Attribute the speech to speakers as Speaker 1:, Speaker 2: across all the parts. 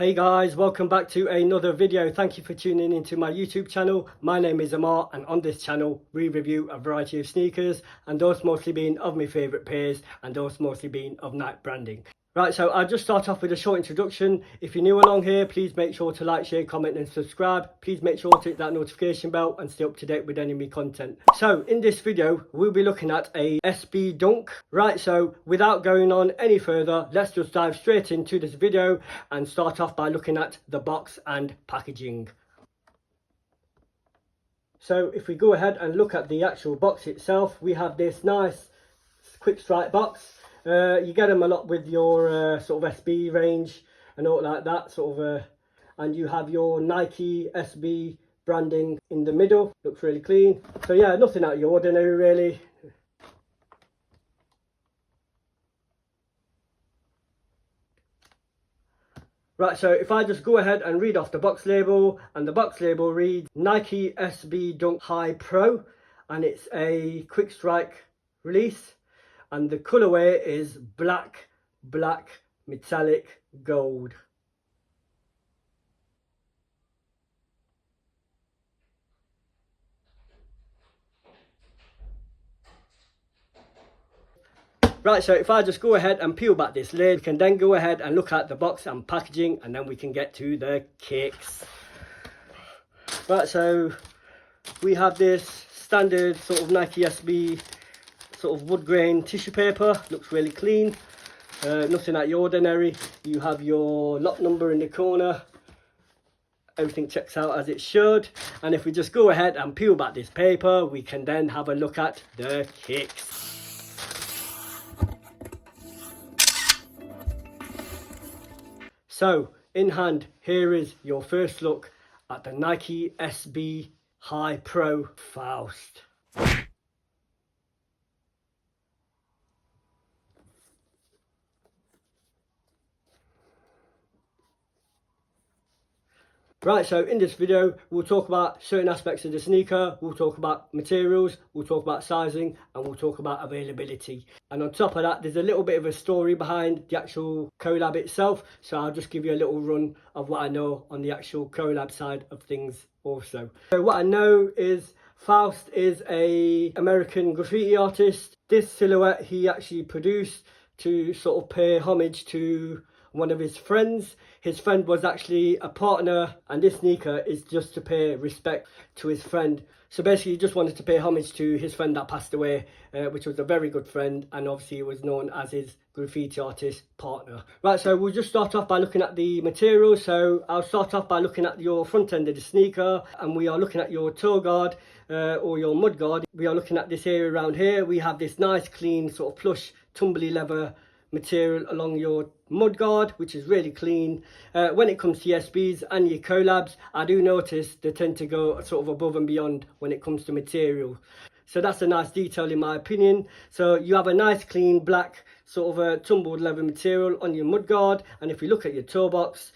Speaker 1: Hey guys, welcome back to another video. Thank you for tuning into my YouTube channel. My name is Amar, and on this channel we review a variety of sneakers, and those mostly being of my favourite pairs and those mostly being of Nike branding. Right, so I'll just start off with a short introduction. If you're new along here, please make sure to like, share, comment and subscribe. Please make sure to hit that notification bell and stay up to date with any of my content. So in this video, we'll be looking at a SB Dunk. Right, so without going on any further, let's just dive straight into this video and start off by looking at the box and packaging. So if we go ahead and look at the actual box itself, we have this nice quick strike box. You get them a lot with your sort of SB range and all like that and you have your Nike SB branding in the middle. Looks really clean. So yeah, nothing out of the ordinary really. Right, so if I just go ahead and read off the box label, and the box label reads Nike SB Dunk High Pro, and it's a quick strike release. And the colourway is black, metallic gold. Right, so if I just go ahead and peel back this lid, we can then go ahead and look at the box and packaging, and then we can get to the kicks. Right, so we have this standard sort of Nike SB sort of wood grain tissue paper. Looks really clean, nothing out of the ordinary. You have your lot number in the corner. Everything checks out as it should. And if we just go ahead and peel back this paper, we can then have a look at the kicks. So in hand, here is your first look at the Nike SB High Pro Faust. Right, so in this video, we'll talk about certain aspects of the sneaker, we'll talk about materials, we'll talk about sizing, and we'll talk about availability. And on top of that, there's a little bit of a story behind the actual collab itself, so I'll just give you a little run of what I know on the actual collab side of things also. So what I know is Faust is an American graffiti artist. This silhouette he actually produced to sort of pay homage to one of his friends. His friend was actually a partner, and this sneaker is just to pay respect to his friend. So basically he just wanted to pay homage to his friend that passed away, which was a very good friend, and obviously he was known as his graffiti artist partner. Right, so we'll just start off by looking at the material. So I'll start off by looking at your front end of the sneaker, and we are looking at your toe guard or your mud guard. We are looking at this area around here. We have this nice clean sort of plush tumbly leather material along your mud guard, which is really clean. When it comes to your SBs and your collabs, I do notice they tend to go sort of above and beyond when it comes to material. So that's a nice detail in my opinion. So you have a nice clean black sort of a tumbled leather material on your mud guard, and if you look at your toe box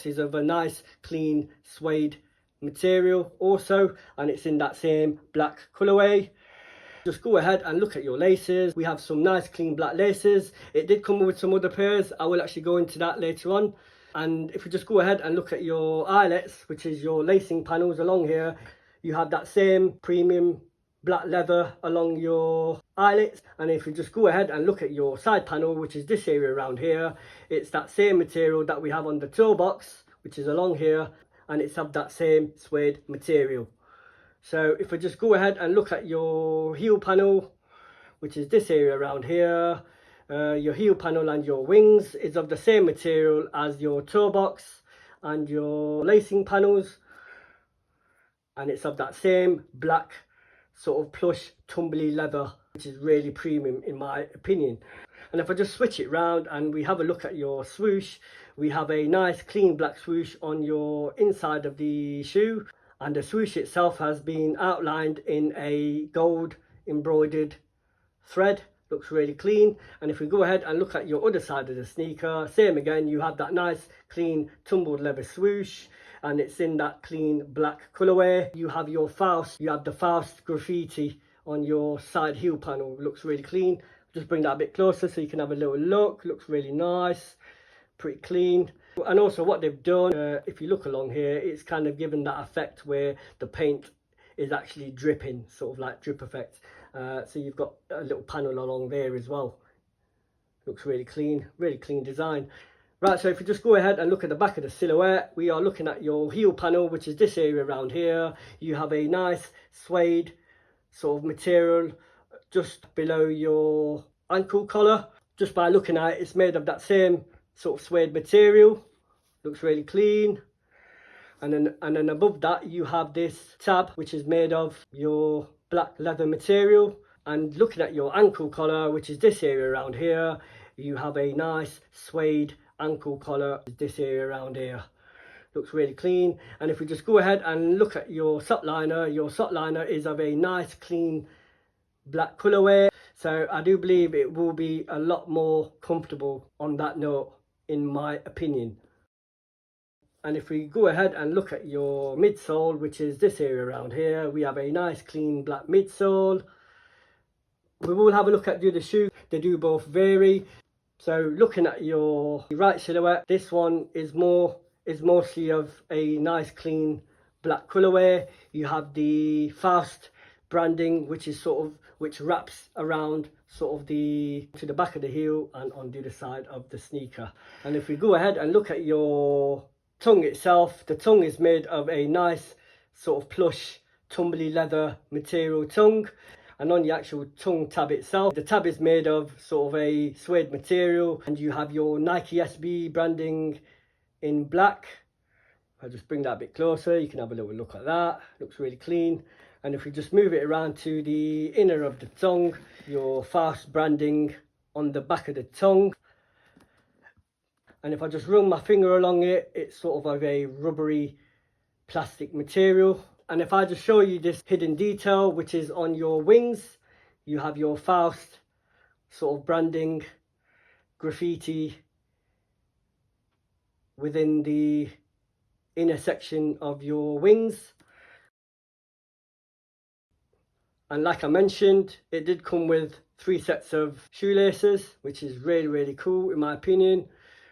Speaker 1: is of a nice clean suede material also, and it's in that same black colorway. Just go ahead and look at your laces. We have some nice clean black laces. It did come with some other pairs. I will actually go into that later on. And if we just go ahead and look at your eyelets, which is your lacing panels along here, you have that same premium black leather along your eyelets. And if we just go ahead and look at your side panel, which is this area around here, it's that same material that we have on the toe box, which is along here, and it's of that same suede material. So if we just go ahead and look at your heel panel, which is this area around here, your heel panel and your wings is of the same material as your toe box and your lacing panels, and it's of that same black sort of plush tumbly leather, which is really premium in my opinion. And if I just switch it round and we have a look at your swoosh, we have a nice clean black swoosh on your inside of the shoe. And the swoosh itself has been outlined in a gold embroidered thread. Looks really clean. And if we go ahead and look at your other side of the sneaker, same again, you have that nice clean tumbled leather swoosh, and it's in that clean black colorway. You have your Faust, you have the Faust graffiti on your side heel panel. Looks really clean. Just bring that a bit closer so you can have a little look. Looks really nice, pretty clean. And also what they've done, if you look along here, it's kind of given that effect where the paint is actually dripping, sort of like drip effect. So you've got a little panel along there as well. Looks really clean design. Right, so if you just go ahead and look at the back of the silhouette, we are looking at your heel panel, which is this area around here. You have a nice suede sort of material just below your ankle collar. Just by looking at it, it's made of that same sort of suede material. Looks really clean. And then above that you have this tab, which is made of your black leather material. And looking at your ankle collar, which is this area around here, you have a nice suede ankle collar, this area around here. Looks really clean. And if we just go ahead and look at your sock liner is of a nice clean black colorway. So I do believe it will be a lot more comfortable on that note, in my opinion. And if we go ahead and look at your midsole, which is this area around here, we have a nice clean black midsole. We will have a look at the other shoe. They do both vary. So looking at your right silhouette, this one is mostly of a nice clean black colorway. You have the Faust branding, which wraps around sort of to the back of the heel and on the other side of the sneaker. And if we go ahead and look at your tongue itself, the tongue is made of a nice sort of plush tumbly leather material tongue. And on the actual tongue tab itself, the tab is made of sort of a suede material, and you have your Nike SB branding in black. I'll just bring that a bit closer, you can have a little look at that. Looks really clean. And if we just move it around to the inner of the tongue, your Faust branding on the back of the tongue. And if I just run my finger along it, it's sort of a rubbery plastic material. And if I just show you this hidden detail, which is on your wings, you have your Faust sort of branding graffiti within the inner section of your wings. And like I mentioned, it did come with 3 sets of shoelaces, which is really cool in my opinion.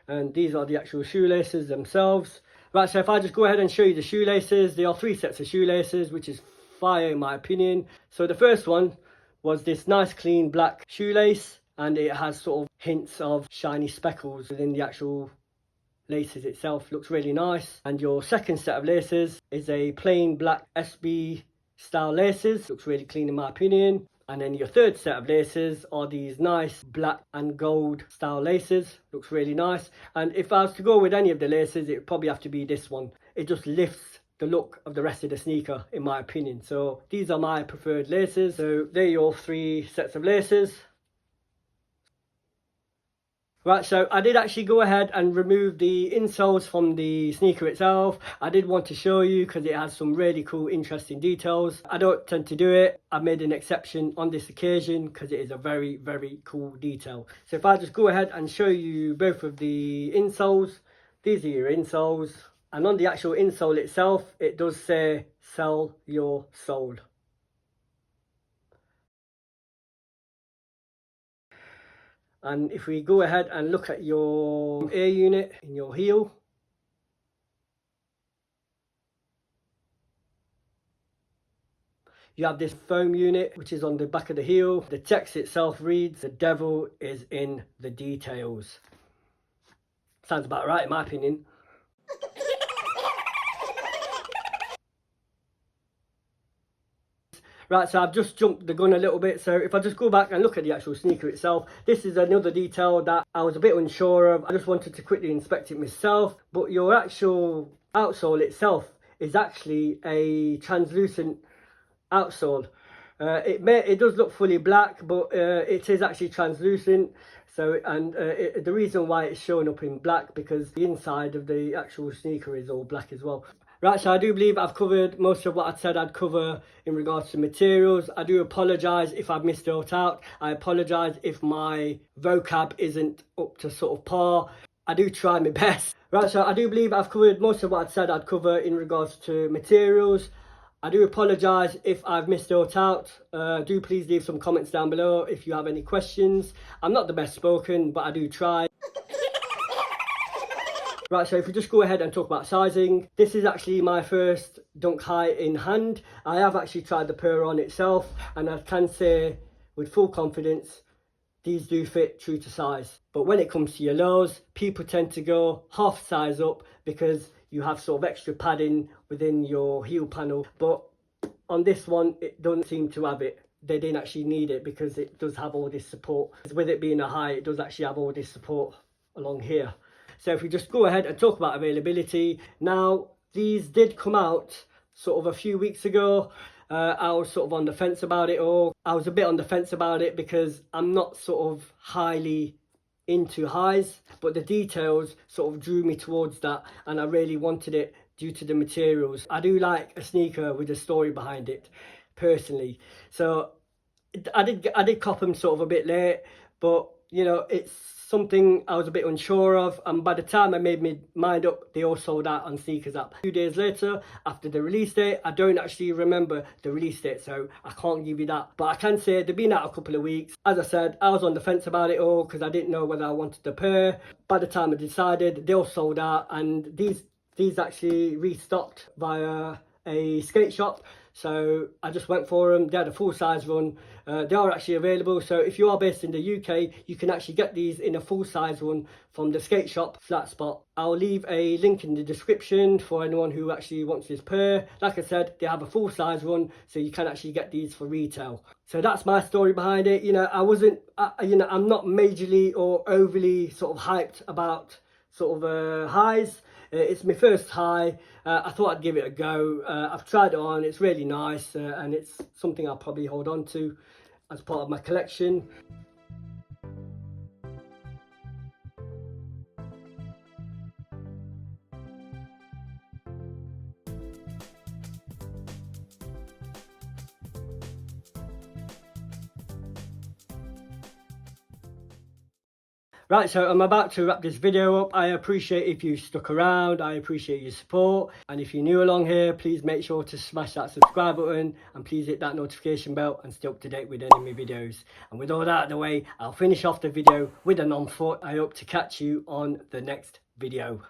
Speaker 1: And these are the actual shoelaces themselves. Right, so if I just go ahead and show you the shoelaces, there are 3 sets of shoelaces, which is fire in my opinion. So the first one was this nice clean black shoelace, and it has sort of hints of shiny speckles within the actual laces itself. Looks really nice. And your second set of laces is a plain black SB style laces. Looks really clean in my opinion. And then your third set of laces are these nice black and gold style laces. Looks really nice. And if I was to go with any of the laces, it would probably have to be this one. It just lifts the look of the rest of the sneaker in my opinion. So these are my preferred laces. So they're your 3 sets of laces. Right, so I did actually go ahead and remove the insoles from the sneaker itself. I did want to show you because it has some really cool, interesting details. I don't tend to do it. I made an exception on this occasion because it is a very cool detail. So if I just go ahead and show you both of the insoles, these are your insoles. And on the actual insole itself, it does say, "Sell your soul." And if we go ahead and look at your air unit in your heel, you have this foam unit which is on the back of the heel. The text itself reads, "The devil is in the details." Sounds about right in my opinion. Right, so I've just jumped the gun a little bit. So if I just go back and look at the actual sneaker itself, this is another detail that I was a bit unsure of. I just wanted to quickly inspect it myself. But your actual outsole itself is actually a translucent outsole. It does look fully black, but it is actually translucent. So, and the reason why it's showing up in black because the inside of the actual sneaker is all black as well. Right, so I do believe I've covered most of what I said I'd cover in regards to materials. I do apologise if I've missed out. I apologise if my vocab isn't up to sort of par. I do try my best. Right, so I do believe I've covered most of what I said I'd cover in regards to materials. I do apologise if I've missed out. Do please leave some comments down below if you have any questions. I'm not the best spoken, but I do try. Right, so if we just go ahead and talk about sizing, this is actually my first Dunk High in hand. I have actually tried the pair on itself, and I can say with full confidence these do fit true to size. But when it comes to your lows, people tend to go half size up because you have sort of extra padding within your heel panel. But on this one, it doesn't seem to have it. They didn't actually need it because it does have all this support. With it being a high, it does actually have all this support along here. So if we just go ahead and talk about availability. Now, these did come out sort of a few weeks ago. I was sort of on the fence about it all. I was a bit on the fence about it because I'm not sort of highly into highs, but the details sort of drew me towards that, and I really wanted it due to the materials. I do like a sneaker with a story behind it, personally. So I did cop them sort of a bit late, but you know, it's something I was a bit unsure of, and by the time I made my mind up, they all sold out on Sneakers app. 2 days later, after the release date, I don't actually remember the release date, so I can't give you that, but I can say they've been out a couple of weeks. As I said, I was on the fence about it all because I didn't know whether I wanted the pair. By the time I decided, they all sold out, and these actually restocked via a skate shop. So I just went for them. They had a full size run. They are actually available. So if you are based in the UK, you can actually get these in a full size run from the skate shop Flat Spot. I'll leave a link in the description for anyone who actually wants this pair. Like I said, they have a full size run, so you can actually get these for retail. So that's my story behind it. You know, I'm not majorly or overly sort of hyped about sort of highs. It's my first high. I thought I'd give it a go. I've tried it on. It's really nice, and it's something I'll probably hold on to as part of my collection. Right, so I'm about to wrap this video up. I appreciate if you stuck around. I appreciate your support. And if you're new along here, please make sure to smash that subscribe button, and please hit that notification bell and stay up to date with any of my videos. And with all that out of the way, I'll finish off the video with an on foot. I hope to catch you on the next video.